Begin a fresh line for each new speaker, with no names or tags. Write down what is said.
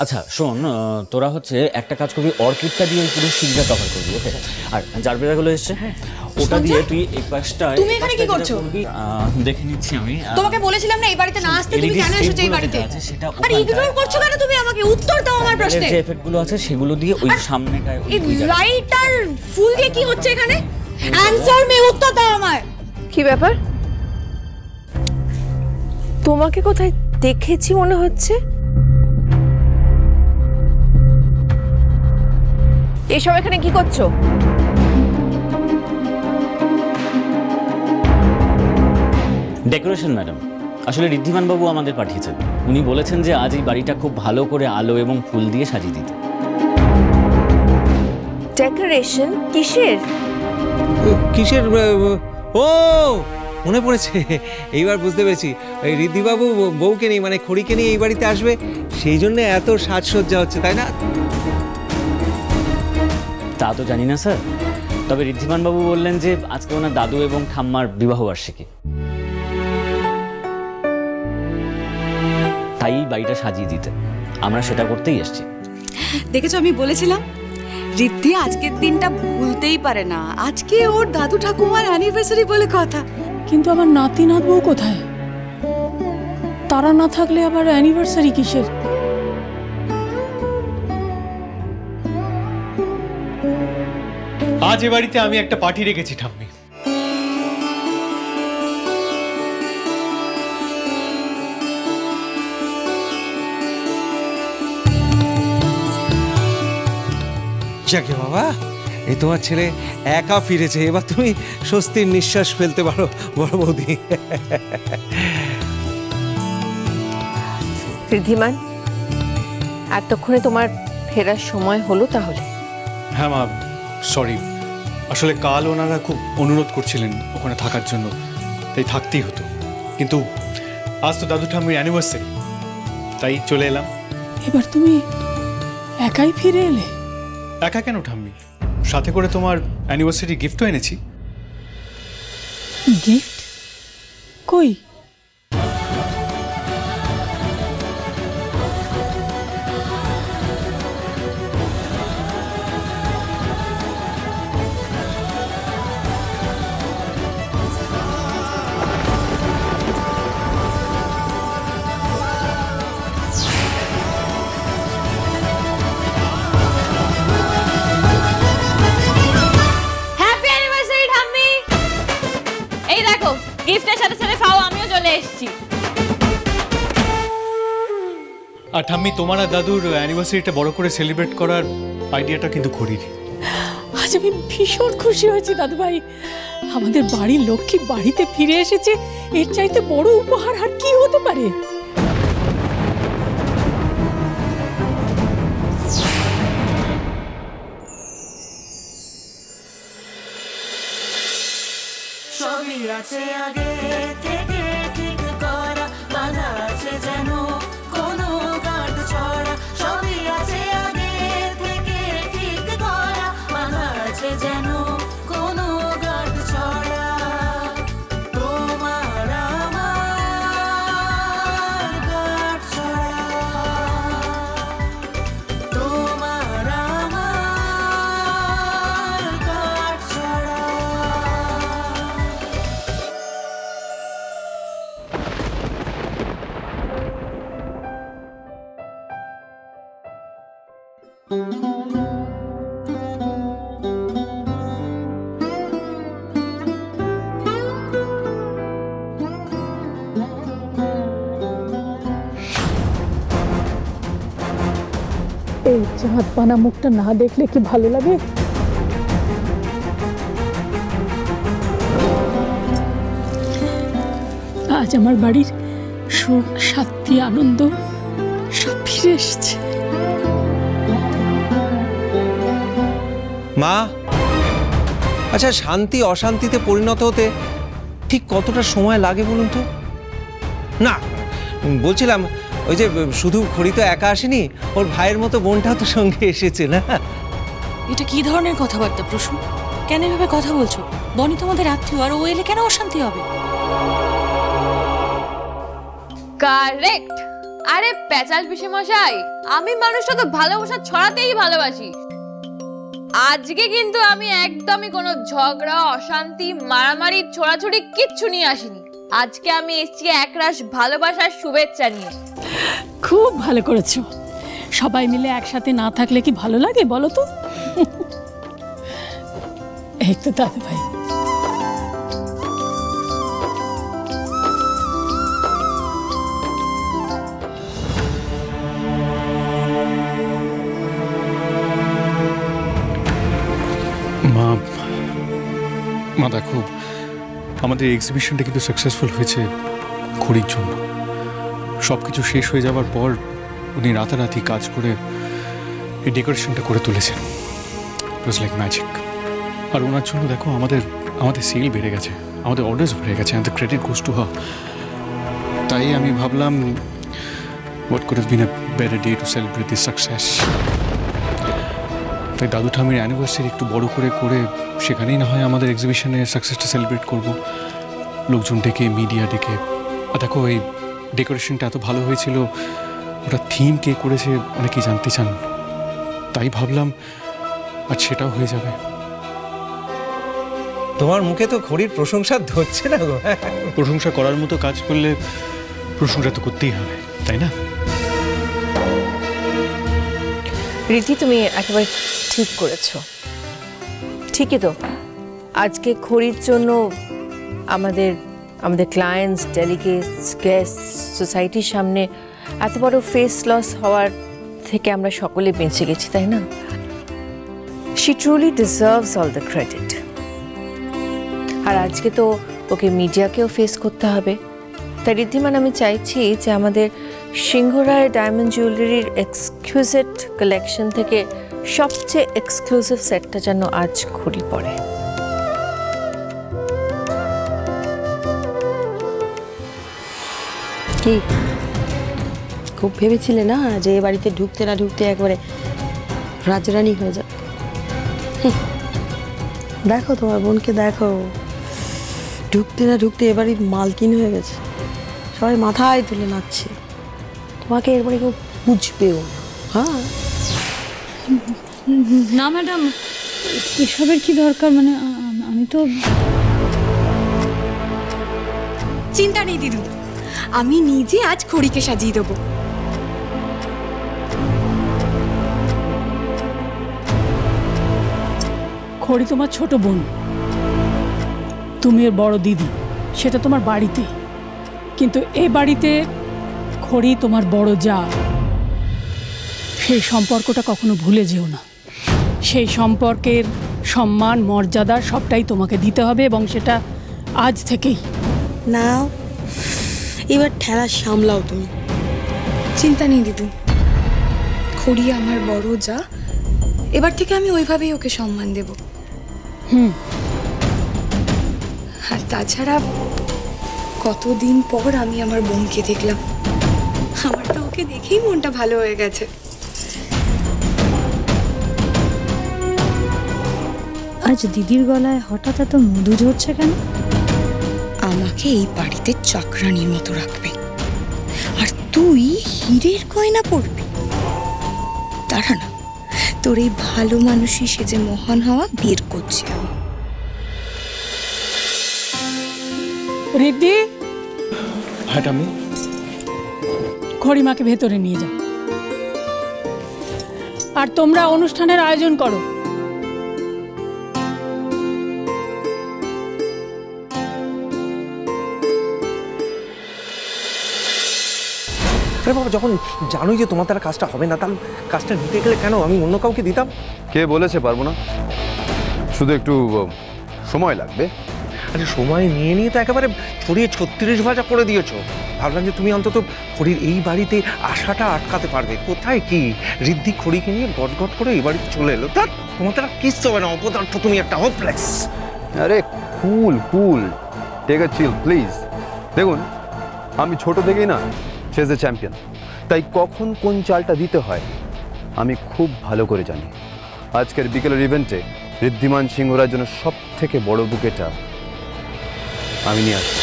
আচ্ছা শোন, তোরা হচ্ছে একটা কাজ করবি, অর্কিডটা দিয়ে পুরো সিলটা কভার করবি, ওকে? আর জারবেরাগুলো এসছে, ওটা দিয়ে তুই এই পাশটা।
তুমি এখানে কি করছো?
দেখে নিচ্ছি আমি।
তোমাকে বলেছিলাম না এই বাড়িতে না আসতে, তুমি কেন এসেছো এই বাড়িতে? আরে ইগনোর করছো কেন তুমি আমাকে? উত্তর দাও আমার প্রশ্নে।
যে এফেক্টগুলো আছে সেগুলো দিয়ে ওই সামনেটায়
এই লাইট আর ফুল দিয়ে কি হচ্ছে এখানে? অ্যানসার মে, উত্তর দাও আমায়।
কি ব্যাপার? তোমাকে কোথায় দেখেছি মনে হচ্ছে? এসব এখানে কি করছো?
ডেকোরেশন ম্যাডাম, আসলে ঋদ্ধিমান বাবু আমাদের পাঠিয়েছেন। উনি বলেছেন যে আজ এই বাড়িটা খুব ভালো করে আলো এবং ফুল দিয়ে সাজিয়ে দিতে।
ডেকোরেশন কিসের?
কিসের? ও মনে পড়েছে, এইবার বুঝতে পেরেছি। এই ঋদ্ধিবাবু বউকে নিয়ে মানে খড়িকে নিয়ে এই বাড়িতে আসবে, সেই জন্য এত সাজসজ্জা হচ্ছে, তাই না?
তা তো জানি না স্যার, তবে ঋদ্ধিমান বাবু বললেন যে আজকে ওনার দাদু এবং ঠাম্মার বিবাহবার্ষিকী, তাই বাড়িটা সাজিয়ে দিতে আমরা সেটা করতেই এসেছি।
দেখেছো, আমি বলেছিলাম ঋদ্ধি আজকের দিনটা ভুলতেই পারে না। আজকে ওর দাদু ঠাকুমার অ্যানিভার্সারি বলে কথা।
কিন্তু আমার নাতি নাতবউ কোথায়? তারা না থাকলে আবার অ্যানিভার্সারি কিসের?
আজ এ বাড়িতে আমি একটা পার্টি রেখেছি ঠাম্মি।
যাকে বাবা, এই তোমার ছেলে একা ফিরেছে, এবার তুমি স্বস্তির নিঃশ্বাস ফেলতে পারো বড় বৌদি।
ঋদ্ধিমান, এতক্ষণে তোমার ফেরার সময় হলো তাহলে?
হ্যাঁ মা, সরি, আসলে কাল ওনারা খুব অনুরোধ করছিলেন ওখানে থাকার জন্য, তাই থাকতেই হতো। কিন্তু আজ তো দাদু ঠাম্মির অ্যানিভার্সারি, তাই চলে এলাম।
এবার তুমি একাই ফিরে এলে?
একা কেন ঠাম্মি, সাথে করে তোমার অ্যানিভার্সারি গিফটও এনেছি।
গিফট? কই?
গিফটের সাথে সাথে খাও, আমিও চলে এসেছি।
আর ঠাম্মি, তোমার আর দাদুর অ্যানিভার্সারিটা বড় করে সেলিব্রেট করার আইডিয়াটা কিন্তু করিনি।
আজ আমি ভীষণ খুশি হয়েছি দাদু ভাই। আমাদের বাড়ির লক্ষ্মী বাড়িতে ফিরে এসেছে, এর চাইতে বড় উপহার আর কি হতে পারে?
সবই আছে আগে থেকে ঠিক করা, বাধা আছে যেন কোনো গাঁট ছড়া। সবই আছে আগে থেকে ঠিক করা, বাধা আছে যেন কোনো গাঁট ছড়া। তোমার আমার গাঁট ছড়া, তোমার আমার গাঁট ছড়া।
এই চাঁদ পানা মুখটা না দেখলে কি ভালো লাগে? আজ আমার বাড়ির সুখ শান্তি আনন্দ সব ফিরে এসেছে।
মা, আচ্ছা শান্তি অশান্তিতে পরিণত হতে ঠিক কতটা সময় লাগে বলুন তো? না বলছিলাম, ওই যে শুধু খড়ি তো একা আসেনি, ওর ভাইয়ের মতো বোনটা তো সঙ্গে এসেছে না?
এটা কি ধরনের কথাবার্তা প্রসূন? কেন এভাবে কথা বলছো? বনি তোমাদের আত্মীয়, আর ও এলে কেন অশান্তি হবে?
কারেক্ট, আরে পেঁচাল পিসে মশাই, আমি মানুষটা তো ভালোবাসা ছড়াতেই ভালোবাসি। আজকে কিন্তু আমি একদমই কোনো ঝগড়া, অশান্তি, মারামারি, ছোড়াছুড়ি কিচ্ছু নিয়ে আসিনি। আজকে আমি এসেছি একরাশ ভালোবাসার শুভেচ্ছা নিয়ে।
খুব ভালো করেছো। সবাই মিলে একসাথে না থাকলে কি ভালো লাগে বলো তো? এই তো দাদু ভাই।
মা দেখো, আমাদের এক্সিবিশনটা কিন্তু সাকসেসফুল হয়েছে খড়ির জন্য। সব কিছু শেষ হয়ে যাওয়ার পর উনি রাতারাতি কাজ করে এই ডেকোরেশনটা করে তুলেছেন। ইট ওয়াজ লাইক ম্যাজিক। আর ওনার জন্য দেখো আমাদের সেল বেড়ে গেছে, আমাদের অর্ডার্স বেড়ে গেছে, আমাদের ক্রেডিট গোজ টু হার। তাই আমি ভাবলাম what could have been a better day to celebrate this success. তাই দাদু ঠাম্মির অ্যানিভার্সারি একটু বড় করে সেখানেই না হয় আমাদের এক্সিবিশনের সাকসেসটা সেলিব্রেট করব, লোকজন ডেকে, মিডিয়া ডেকে। আর দেখো এই ডেকোরেশনটা এত ভালো হয়েছিল, ওটা থিম কে করেছে অনেকেই জানতে চান। তাই ভাবলাম আজ সেটাও হয়ে যাবে।
তোমার মুখে তো খড়ির প্রশংসা ধরছে না গো।
প্রশংসা করার মতো কাজ করলে প্রশংসা তো করতেই হবে, তাই না?
রিদ্ধি, তুমি একেবারে ঠিক করেছো। ঠিকই তো, আজকে খড়ির জন্য আমাদের ক্লায়েন্টস, ডেলিগেটস, গেস্ট, সোসাইটির সামনে এত বড় ফেস লস হওয়ার থেকে আমরা সকলে বেঁচে গেছি, তাই না? She truly deserves all the credit. আর আজকে তো ওকে মিডিয়াকেও ফেস করতে হবে। তাই ঋদ্ধিমান, আমি চাইছি যে আমাদের সিংহরায় ডায়মন্ড জুয়েলারির এক্সক্লুসিভ কালেকশন থেকে সবচেয়ে এক্সক্লুসিভ সেটটা যেন আজ খড়ি পড়ে।
কি খুব ভেবেছিলে না যে এ বাড়িতে ঢুকতে না ঢুকতে একবারে রাজরানী হয়ে যাবে? দেখো তোমার বোনকে, দেখো ঢুকতে না ঢুকতে এ বাড়ির মালকিন হয়ে গেছে। সবাই মাথায় তুলে নাচছে। তোমাকে এরপরে কেউ বুঝবেও না। হ্যাঁ
না ম্যাডাম, এসবের কি দরকার? মানে আমি তো
চিন্তা নেই দিদু, আমি নিজে আজ খড়িকে সাজিয়ে দেবো।
খড়ি তোমার ছোট বোন, তুমি এর বড় দিদি, সেটা তোমার বাড়িতে। কিন্তু এ বাড়িতে খড়ি তোমার বড় যা। সেই সম্পর্কটা কখনো ভুলে যেও না। সেই সম্পর্কের সম্মান, মর্যাদা সবটাই তোমাকে দিতে হবে, এবং সেটা আজ থেকেই।
নাও এবার ঠেলা সামলাও তুমি।
চিন্তা নেই দিদু, খড়ি আমার বড় যা, এবার থেকে আমি ওইভাবেই ওকে সম্মান দেব। আর তাছাড়া কতদিন পর আমি আমার বোনকে দেখলাম, আমার তো ওকে দেখেই মনটা ভালো হয়ে গেছে।
আজ দিদির গলায় হঠাৎ এত মধু ঝরছে কেন?
আমাকে এই বাড়িতে চাকরানির মতো রাখবে, আর তুই হীরের গয়না পরবি। দাঁড়া না, তোর এই ভালো মানুষই সেজে মহান হওয়া বের করছে আমি।
রিদ্ধি,
হ্যাঁ আমি
খড়িমাকে ভেতরে নিয়ে যাও, আর তোমরা অনুষ্ঠানের আয়োজন করো।
আরে বাবা, যখন জানোই যে তোমার দ্বারা কাজটা হবে না, তাহলে কাজটা নিতে গেলে কেন আমি অন্য কাউকে দিতাম?
কে বলেছে পারবো না? শুধু একটু সময় লাগবে।
আরে সময় নিয়ে নিয়ে তো একেবারে ছড়িয়ে 36 ভাজা করে দিয়েছো। ভাবলাম যে তুমি অন্তত খড়ির এই বাড়িতে আশাটা আটকাতে পারবে। কোথায় কি, ঋদ্ধি খড়িকে নিয়ে গট গট করে এই বাড়িতে চলে এলো। তার তোমার দ্বারা কিচ্ছু হবে না, অপদার্থ তুমি একটা, হোপলেস।
আরে কুল কুল, টেক আ চিল প্লিজ। দেখুন, আমি ছোট থেকেই না চেজে চ্যাম্পিয়ন, তাই কখন কোন চালটা দিতে হয় আমি খুব ভালো করে জানি। আজকের বিকেলের ইভেন্টে ঋদ্ধিমান সিংহরার জন্য সব থেকে বড় বুকেটা আমি নিয়ে আসবো।